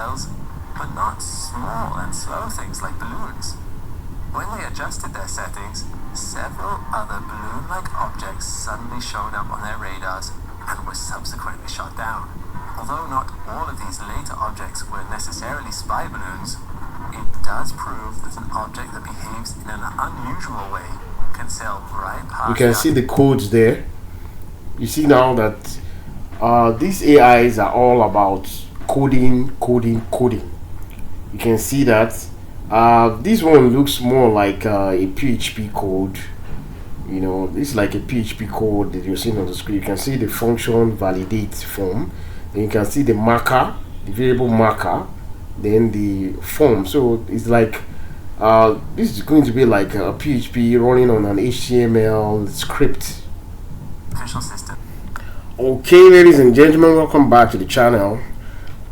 but not small and slow things like balloons. When they adjusted their settings, several other balloon-like objects suddenly showed up on their radars and were subsequently shot down. Although not all of these later objects were necessarily spy balloons, it does prove that an object that behaves in an unusual way can sail right past. You can see the codes there. You see now that these AIs are all about coding. You can see that this one looks more like a PHP code. You know, this is like a PHP code that you're seeing on the screen. You can see the function validate form, then you can see the marker, the variable marker, then the form. So it's like this is going to be like a PHP running on an HTML script. Official system. Okay, ladies and gentlemen, welcome back to the channel.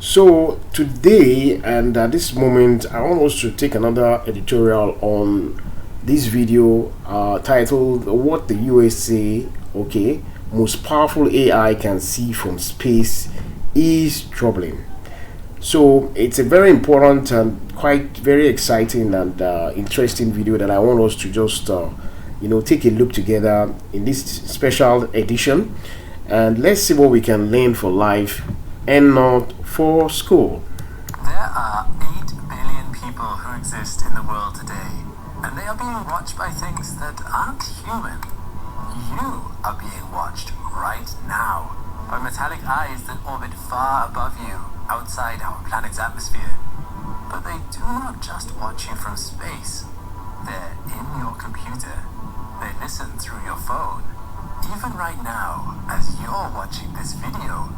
So today and at this moment, I want us to take another editorial on this video titled "What the USA most powerful AI can see from space is troubling." So it's a very important and very exciting and interesting video that I want us to just take a look together in this special edition, and let's see what we can learn for life and not for school. There are 8 billion people who exist in the world today, and they are being watched by things that aren't human. You are being watched right now by metallic eyes that orbit far above you, outside our planet's atmosphere. But they do not just watch you from space. They're in your computer. They listen through your phone. Even right now, as you're watching this video,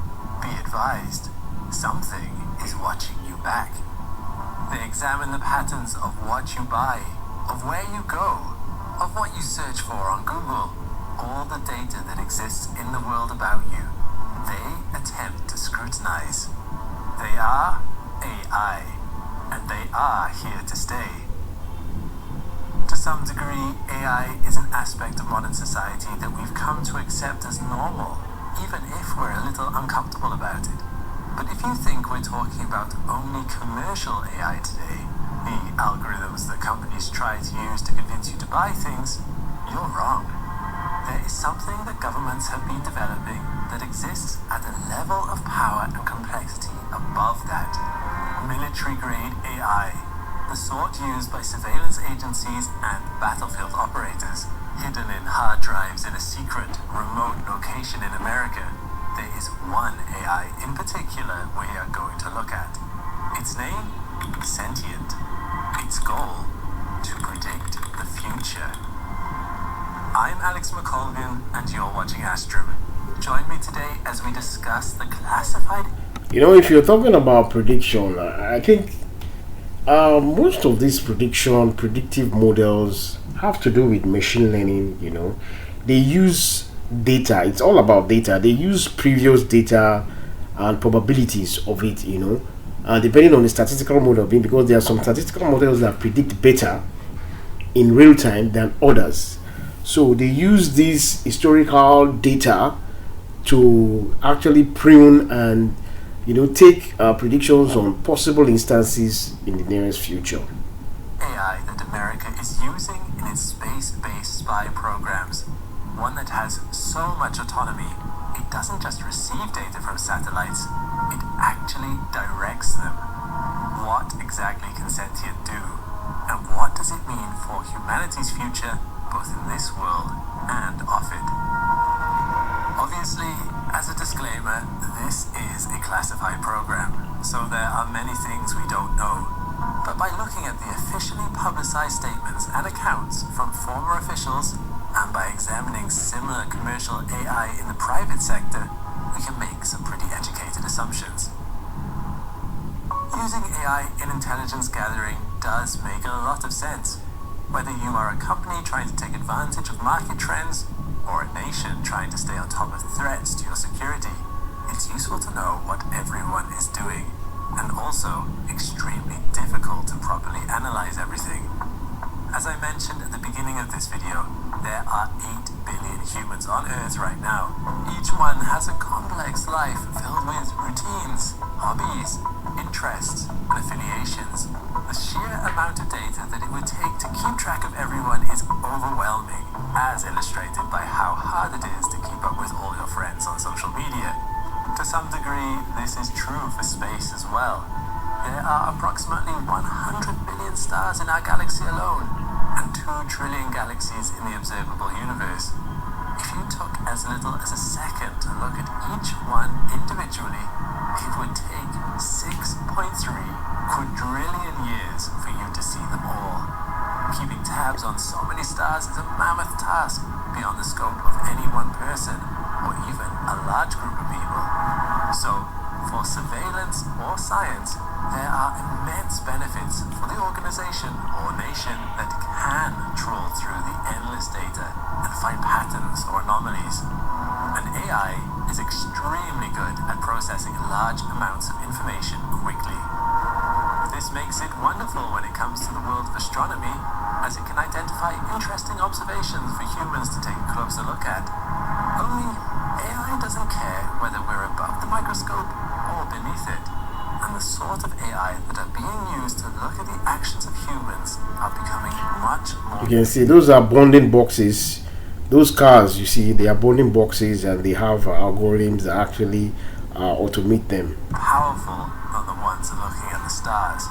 be advised, something is watching you back. They examine the patterns of what you buy, of where you go, of what you search for on Google, all the data that exists in the world about you. They attempt to scrutinize. They are AI, and they are here to stay. To some degree, AI is an aspect of modern society that we've come to accept as normal, even if we're a little uncomfortable about it. But if you think we're talking about only commercial AI today, the algorithms that companies try to use to convince you to buy things, you're wrong. There is something that governments have been developing that exists at a level of power and complexity above that. Military-grade AI, the sort used by surveillance agencies and battlefield operators, hidden in hard drives in a secret, remote location in America. There is one AI in particular we are going to look at. Its name? Sentient. Its goal? To predict the future. I'm Alex McColgan, and you're watching Astrum. Join me today as we discuss the classified... You know, if you're talking about prediction, I think most of these predictive models have to do with machine learning. You know, they use data. It's all about data. They use previous data and probabilities of it, depending on the statistical model, because there are some statistical models that predict better in real time than others. So they use this historical data to actually prune and take predictions on possible instances in the nearest future. AI that America is using in its space-based spy programs, one that has so much autonomy, it doesn't just receive data from satellites, it actually directs them. What exactly can Sentient do? And what does it mean for humanity's future, both in this world and off it? Obviously, as a disclaimer, this is a classified program, so there are many things we don't know. But by looking at the officially publicized statements and accounts from former officials, and by examining similar commercial AI in the private sector, we can make some pretty educated assumptions. Using AI in intelligence gathering does make a lot of sense. Whether you are a company trying to take advantage of market trends, or a nation trying to stay on top of threats to your security, it's useful to know what everyone is doing, and also extremely difficult to properly analyze everything. As I mentioned at the beginning of this video, there are 8 billion humans on Earth right now. Each one has a complex life filled with routines, hobbies, interests, and affiliations. The sheer amount of data that it would take to keep track of everyone is overwhelming, as illustrated by how hard it is to keep up with all your friends on social media. To some degree, this is true for space as well. There are approximately 100 billion stars in our galaxy alone, and 2 trillion galaxies in the observable universe. If you took as little as a second to look at each one individually, it would take 6.3 quadrillion years for you to see them all. Keeping tabs on so many stars is a mammoth task beyond the scope of any one person, or even a large group of people. So, for surveillance or science, there are immense benefits for the organization or nation that can trawl through the endless data and find patterns or anomalies. An AI is extremely good at processing large amounts of information quickly. This makes it wonderful when it comes to the world of astronomy, as it can identify interesting observations for humans to take a closer look at. Only, AI doesn't care whether we're above the microscope or beneath it. And the sort of AI that are being used to look at the actions of humans are becoming much more... You can see those are bonding boxes. Those cars, you see, they are bonding boxes, and they have algorithms that actually automate them. ...powerful than the ones looking at the stars,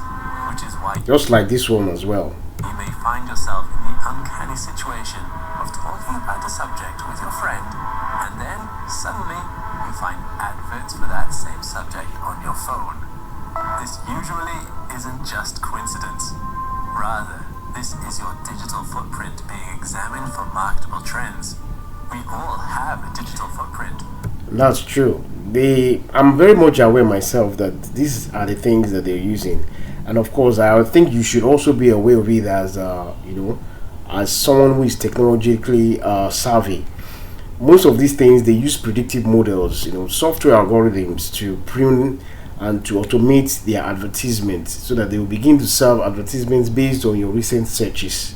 which is why... Just like this one as well. You may find yourself in the uncanny situation of talking about a subject with your friend, and then suddenly you find adverts for that same subject on your phone. This usually isn't just coincidence. Rather, this is your digital footprint being examined for marketable trends. We all have a digital footprint. That's true. I'm very much aware myself that these are the things that they're using. And of course, I think you should also be aware of it as, as someone who is technologically savvy. Most of these things, they use predictive models, software algorithms to prune and to automate their advertisements so that they will begin to serve advertisements based on your recent searches.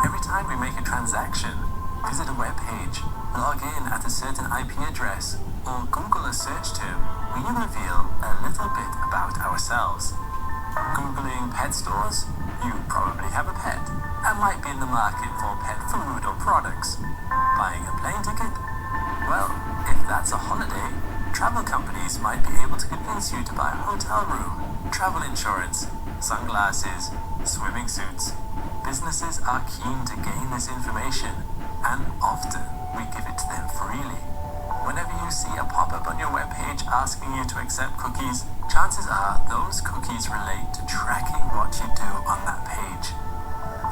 Every time we make a transaction, visit a web page, log in at a certain IP address, or Google a search term, we reveal a little bit about ourselves. Googling pet stores? You probably have a pet and might be in the market for pet food or products. Buying a plane ticket? Well, if that's a holiday, travel companies might be able to convince you to buy a hotel room, travel insurance, sunglasses, swimming suits. Businesses are keen to gain this information, and often we give it to them freely. Whenever you see a pop-up on your webpage asking you to accept cookies, chances are those cookies relate to tracking what you do on that page.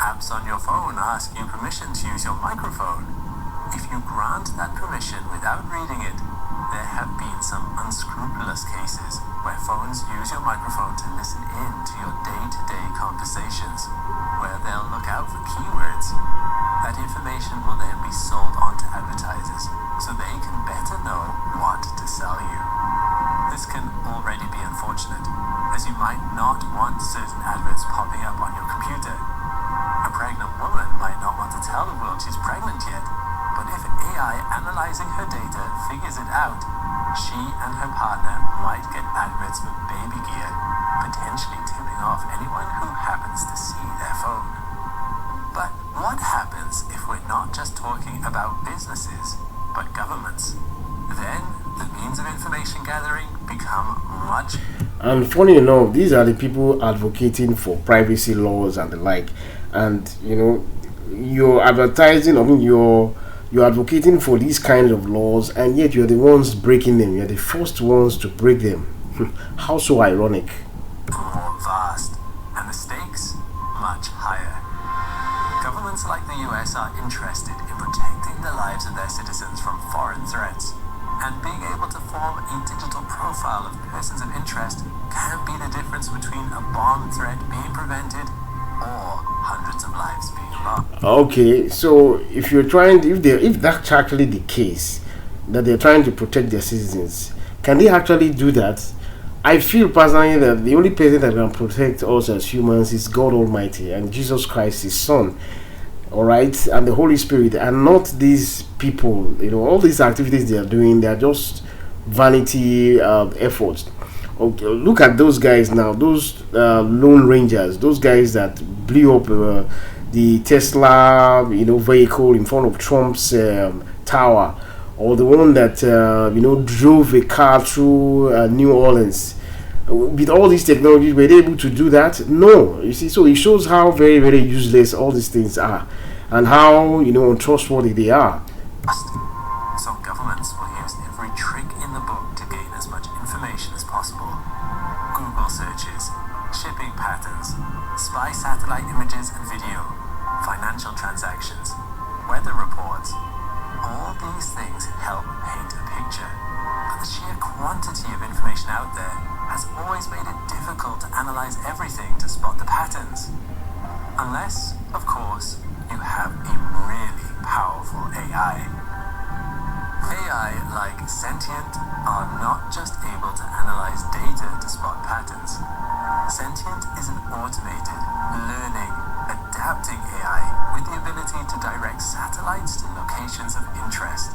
Apps on your phone ask you permission to use your microphone. If you grant that permission without reading it, there have been some unscrupulous cases where phones use your microphone to listen in to your day-to-day conversations, where they'll look out for keywords. That information will then be sold on to advertisers so they can better know what to sell you. This can already be unfortunate, as you might not want certain adverts popping up on your computer. A pregnant woman might not want to tell the world she's pregnant yet, but if AI analyzing her data figures it out, she and her partner might get adverts for baby gear, potentially tipping off anyone who happens to see their phone. But what happens if we're not just talking about businesses, but governments? Then the means of information gathering become much... And funny enough, these are the people advocating for privacy laws and the like. And, you're advertising, you're advocating for these kinds of laws, and yet you're the ones breaking them. You're the first ones to break them. How so ironic. More vast, and the stakes much higher. Governments like the US are interested in protecting the lives of their citizens from foreign threats, and being able to form a digital profile of persons of interest can be the difference between a bomb threat being prevented or hundreds of lives being lost. Okay, so if that's actually the case, that they're trying to protect their citizens, can they actually do that? I feel personally that the only person that can protect us as humans is God Almighty and Jesus Christ, His Son, all right, and the Holy Spirit, and not these people. All these activities they are doing, they are just vanity efforts. Okay, look at those guys now, those Lone Rangers, those guys that blew up the Tesla, vehicle in front of Trump's tower, or the one that drove a car through New Orleans. With all these technologies, were they able to do that? No. You see, so it shows how very, very useless all these things are, and how untrustworthy they are. So governments will use every trick in the book to gain as much information as possible. Google searches, shipping patterns, spy satellite images and video, financial transactions, weather reports. All these things help paint a picture, but the sheer quantity of information out there has always made it difficult to analyze everything to spot the patterns. Unless, of course, you have a really powerful AI. AI, like sentient, are not just able to analyze data to spot patterns. Sentient is an automated, learning, adapting AI with the ability to direct satellites to locations of interest.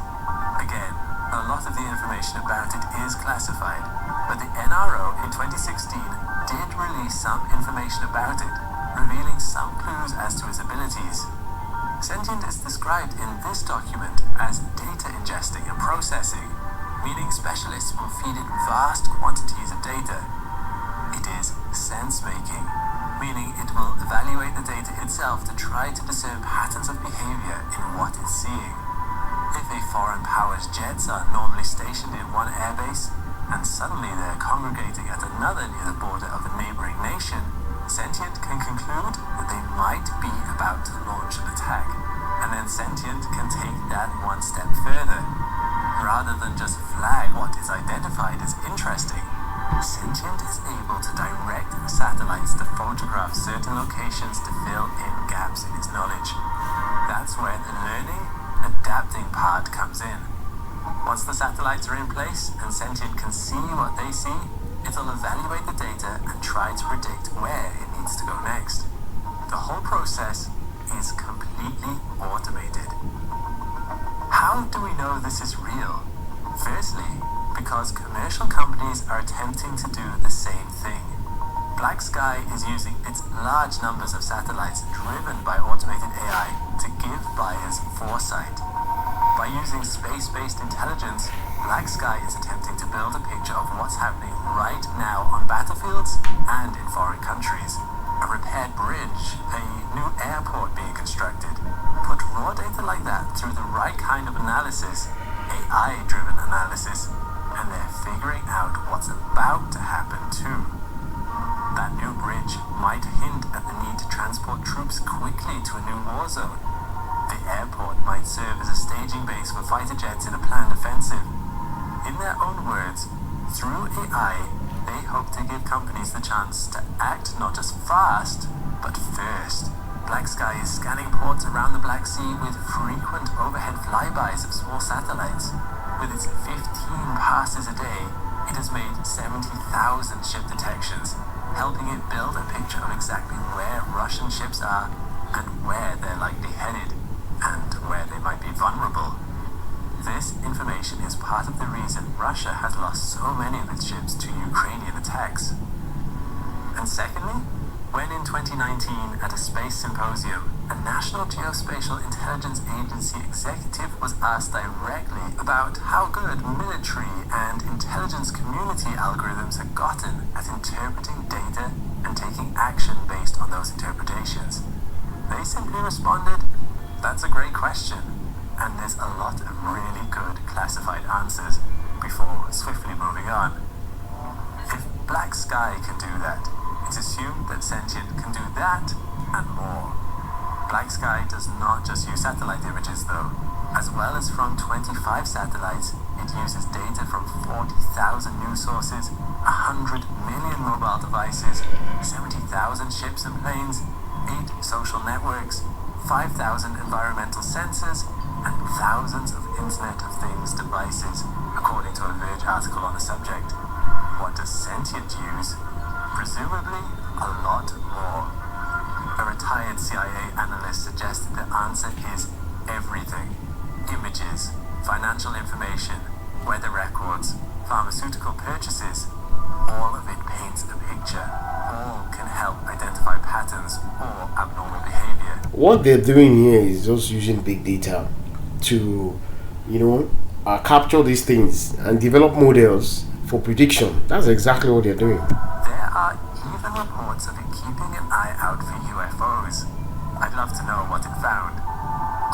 Again, a lot of the information about it is classified, but the NRO in 2016 did release some information about it, revealing some clues as to its abilities. Sentient is described in this document as data ingesting and processing, meaning specialists will feed it vast quantities of data. It is sense-making, meaning it will evaluate the data itself to try to discern patterns of behavior in what it's seeing. If a foreign power's jets are normally stationed in one airbase, and suddenly they're congregating at another near the border of a neighboring nation, Sentient can conclude that they might be about to launch an attack, and then Sentient can take that one step further. Rather than just flag what is identified as interesting, Sentient is able to direct satellites to photograph certain locations to fill in gaps in its knowledge. That's where the learning, adapting part comes in. Once the satellites are in place and Sentient can see what they see, it'll evaluate the data and try to predict where it needs to go next. The whole process is completely automated. How do we know this is real? Firstly, because commercial companies are attempting to do the same thing. Black Sky is using its large numbers of satellites driven by automated AI to give buyers foresight. By using space-based intelligence, Black Sky is attempting to build a picture of what's happening right now on battlefields and in foreign countries. A repaired bridge, a new airport being constructed. Put raw data like that through the right kind of analysis, AI-driven analysis, and they're figuring out what's about to happen too. That new bridge might hint at the need to transport troops quickly to a new war zone. The airport might serve as a staging base for fighter jets in a planned offensive. In their own words, through AI, they hope to give companies the chance to act not just fast, but first. Black Sky is scanning ports around the Black Sea with frequent overhead flybys of small satellites. With its 15 passes a day, it has made 70,000 ship detections, helping it build a picture of exactly where Russian ships are and where they're likely headed, and where they might be vulnerable. This information is part of the reason Russia has lost so many of its ships to Ukrainian attacks. And secondly, when in 2019 at a space symposium, a National Geospatial Intelligence Agency executive was asked directly about how good military and intelligence community algorithms had gotten at interpreting data and taking action based on those interpretations. They simply responded, "That's a great question, and there's a lot of really good classified answers," before swiftly moving on. If Black Sky can do that, it's assumed that Sentient can do that and more. Black Sky does not just use satellite images though. As well as from 25 satellites, it uses data from 40,000 news sources, 100 million mobile devices, 70,000 ships and planes, 8 social networks, 5,000 environmental sensors, and thousands of Internet of Things devices, according to a Verge article on the subject. What does Sentient use? Presumably, a lot more. A retired CIA analyst suggested the answer is everything. Images, financial information, weather records, pharmaceutical purchases, all patterns or abnormal behavior. What they're doing here is just using big data to, capture these things and develop models for prediction. That's exactly what they're doing. There are even reports of it keeping an eye out for UFOs. I'd love to know what it found.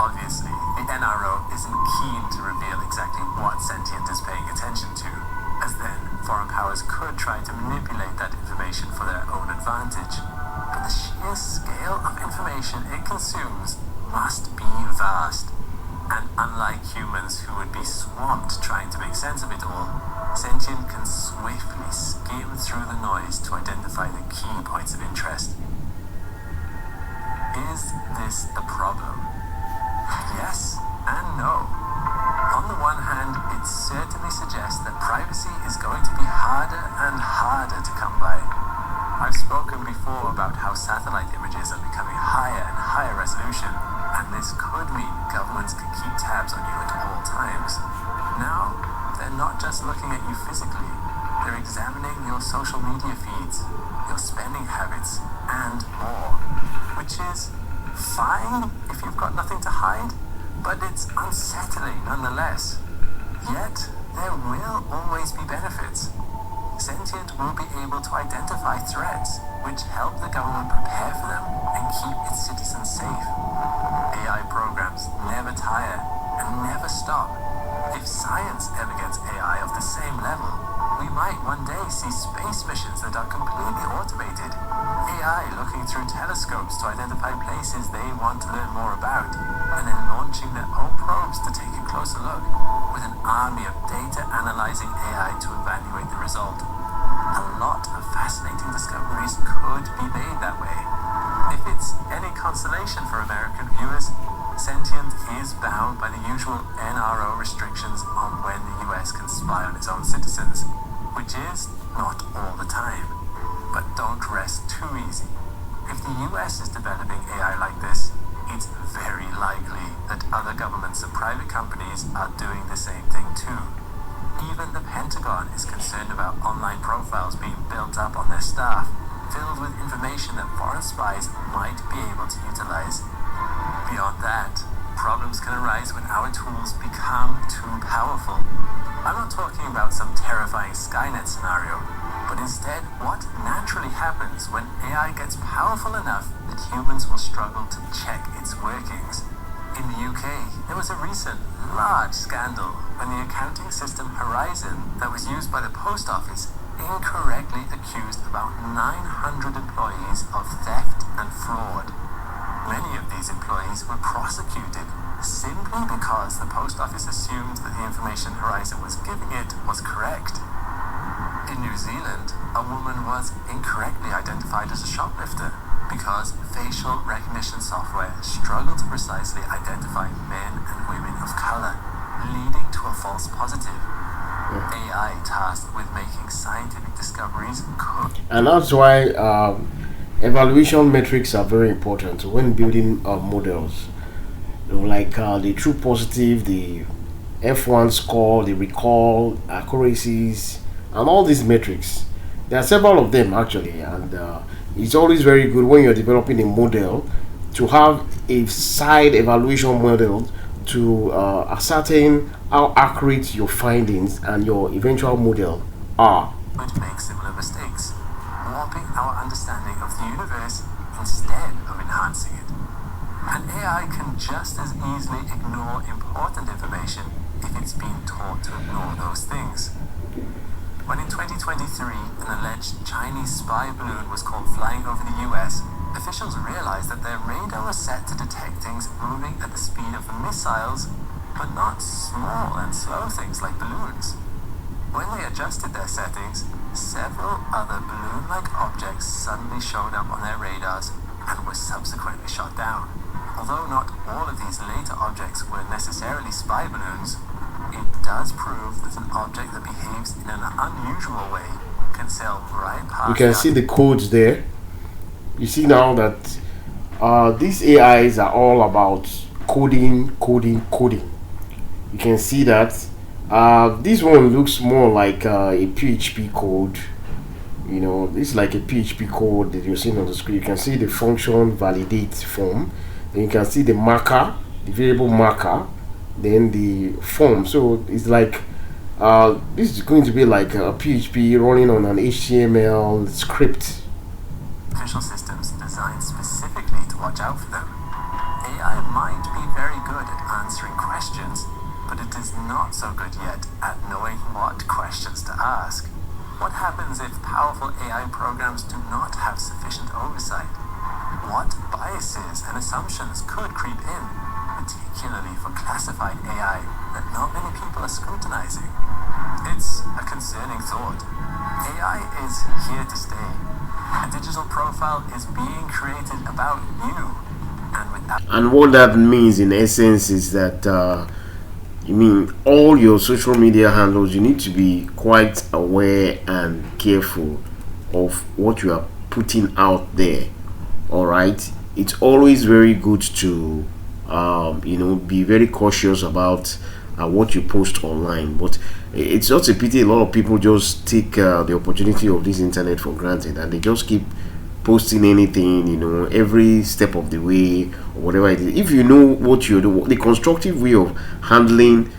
Obviously, the NRO isn't keen to reveal exactly what Sentient is paying attention to, as then foreign powers could try to manipulate that information for their own advantage. But the sheer scale of information it consumes must be vast. And unlike humans who would be swamped trying to make sense of it all, Sentient can swiftly skim through the noise to identify the key points of interest. Is this the problem? Yes and no. On the one hand, it certainly suggests that privacy is going to be harder and harder to come by. I've spoken before about how satellite images are becoming higher and higher resolution, and this could mean governments can keep tabs on you at all times. Now, they're not just looking at you physically, they're examining your social media feeds, your spending habits, and more, which is fine if you've got nothing to hide, but it's unsettling nonetheless. Yet, there will always be benefits. Sentient will be able to identify threats, which help the government prepare for them and keep its citizens safe. AI programs never tire and never stop. If science ever gets AI of the same level, we might one day see space missions that are completely automated, AI looking through telescopes to identify places they want to learn more about, and then launching their own probes to take a closer look, with an army of data analyzing AI to evaluate the result. A lot of fascinating discoveries could be made that way. If it's any consolation for American viewers, Sentient is bound by the usual NRO restrictions on when the US can spy on its own citizens, which is not all the time. But don't rest too easy. If the US is developing AI like this, it's very likely that other governments and private companies are doing the same thing too. Even the Pentagon is concerned about online profiles being built up on their staff, filled with information that foreign spies might be able to utilize. Beyond that, problems can arise when our tools become too powerful. I'm not talking about some terrifying Skynet scenario, but instead what naturally happens when AI gets powerful enough that humans will struggle to check its workings. In the UK, there was a recent large scandal when the accounting system Horizon that was used by the post office incorrectly accused about 900 employees of theft and fraud. Many of these employees were prosecuted simply because the post office assumed that the information Horizon was giving it was correct. In New Zealand, a woman was incorrectly identified as a shoplifter because facial recognition software struggled to precisely identify men and women of color, leading to a false positive. AI tasked with making scientific discoveries could... And that's why evaluation metrics are very important when building models. Like the true positive, the F1 score, the recall, accuracies, and all these metrics. There are several of them actually, and it's always very good when you're developing a model to have a side evaluation model to ascertain how accurate your findings and your eventual model are. But make similar mistakes, warping our understanding of the universe instead of enhancing it. An AI can just as easily ignore important information if it's been taught to ignore those things. When in 2023 an alleged Chinese spy balloon was caught flying over the US, officials realized that their radar was set to detect things moving at the speed of missiles, but not small and slow things like balloons. When they adjusted their settings, several other balloon-like objects suddenly showed up on their radars and were subsequently shot down. Although not all of these later objects were necessarily spy balloons, it does prove that an object that behaves in an unusual way can sail right past... You can see the codes there. You see now that these AIs are all about coding. You can see that this one looks more like a PHP code. You know, it's like a PHP code that you're seeing on the screen. You can see the function validate form, then you can see the marker, the variable marker, then the form. So it's like this is going to be like a PHP running on an HTML script. Artificial systems designed specifically to watch out for them. AI might be very good at answering questions, but it is not so good yet at knowing what questions to ask. What happens if powerful AI programs do not have sufficient oversight? What biases and assumptions could creep in, particularly for classified AI that not many people are scrutinizing? It's a concerning thought. AI is here to stay. A digital profile is being created about you. And what that means in essence is that you mean all your social media handles, you need to be quite aware and careful of what you are putting out there. All right, it's always very good to be very cautious about what you post online. But it's just a pity a lot of people just take the opportunity of this internet for granted, and they just keep posting anything, every step of the way or whatever it is. If you know what you're doing, the constructive way of handling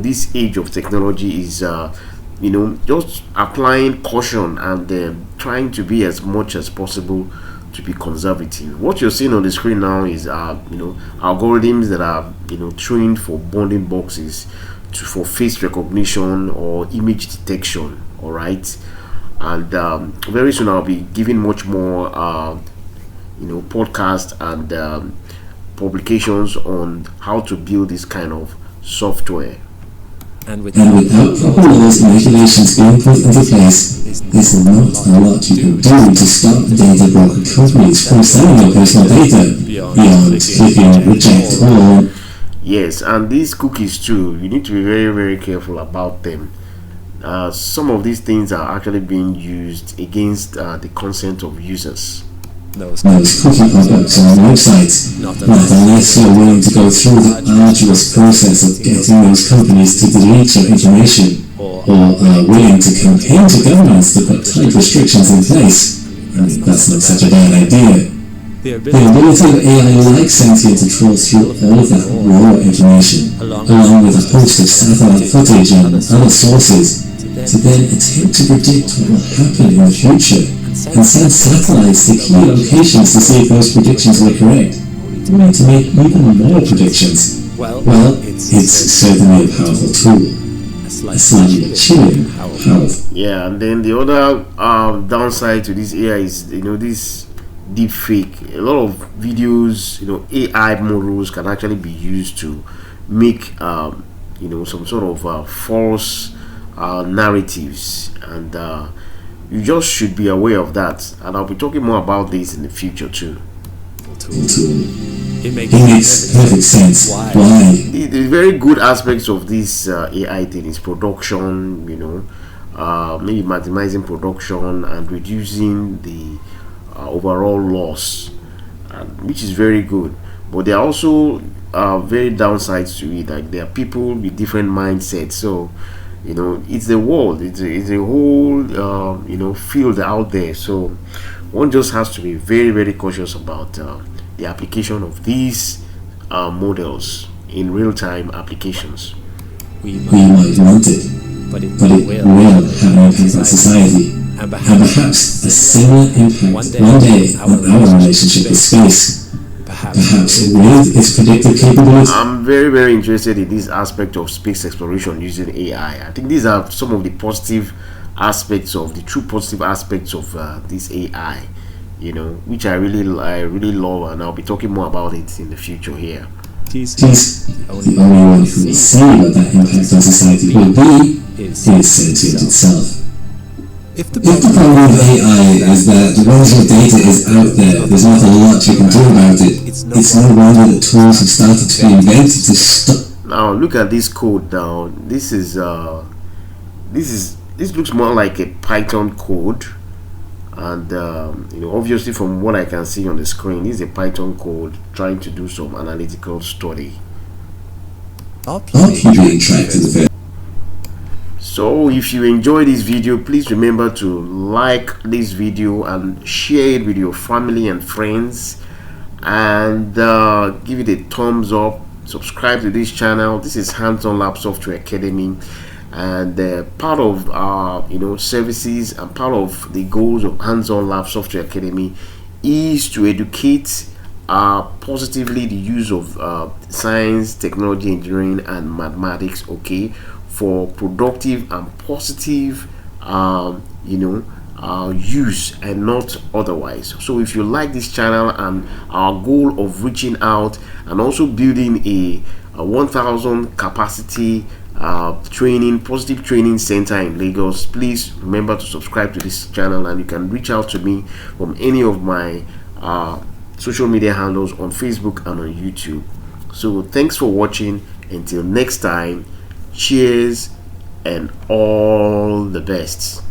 this age of technology is just applying caution and trying to be as much as possible to be conservative. What you're seeing on the screen now is algorithms that are trained for bounding boxes for face recognition or image detection. All right, and very soon I'll be giving much more podcasts and publications on how to build this kind of software. And without proper laws and regulations being put into place, there's not a lot you can do to stop data broker companies from selling your personal data beyond clicking reject all. Yes, and these cookies too, you need to be very, very careful about them. Some of these things are actually being used against the consent of users. Those cookie pop-ups on websites, not unless you're willing to go through the arduous process of getting those companies to delete your information, or are willing to campaign to governments to put tight restrictions in place. I mean, that's not such a bad idea. The ability of AI like Sentient to troll through all of that raw information, along with a host of satellite footage and other sources, to then attempt to predict what will happen in the future, and send satellites to key locations to see if those predictions were correct, only to make even more predictions. Well, it's certainly a powerful tool. A slightly chilling powerful. Yeah, and then the other downside to this AI is this deep fake. A lot of videos, AI models can actually be used to make some sort of false narratives, and you just should be aware of that. And I'll be talking more about this in the future too. It makes perfect sense. Why? The very good aspects of this AI thing is production, maybe maximizing production and reducing the overall loss, which is very good. But there are also very downsides to it. Like there are people with different mindsets. So it's the world. It's a whole field out there. So one just has to be very, very cautious about the application of these models in real-time applications. We might want it, but it will have an impact on society, and perhaps a similar impact one day on our relationship with space. Perhaps with its predictive capabilities. I'm very, very interested in this aspect of space exploration using AI. I think these are some of the positive aspects of the true positive aspects of this AI, which I really love, and I'll be talking more about it in the future here. The only one who will see what that impact on society will be is Sentient itself. If the problem with AI is that once your data is out there's not a lot you can do about it, it's no wonder that tools have started to be invented to stop. Now look at this code. Now this looks more like a Python code, and obviously from what I can see on the screen, this is a Python code trying to do some analytical study. I'll keep you tracked to the So if you enjoy this video, please remember to like this video and share it with your family and friends, and give it a thumbs up. Subscribe to this channel. This is Hands-on Lab Software Academy, and part of our services and part of the goals of Hands-on Lab Software Academy is to educate positively the use of science, technology, engineering, and mathematics, okay, for productive and positive use and not otherwise. So if you like this channel and our goal of reaching out and also building a 1000 capacity positive training center in Lagos, please remember to subscribe to this channel, and you can reach out to me from any of my social media handles on Facebook and on YouTube. So thanks for watching. Until next time, cheers and all the best.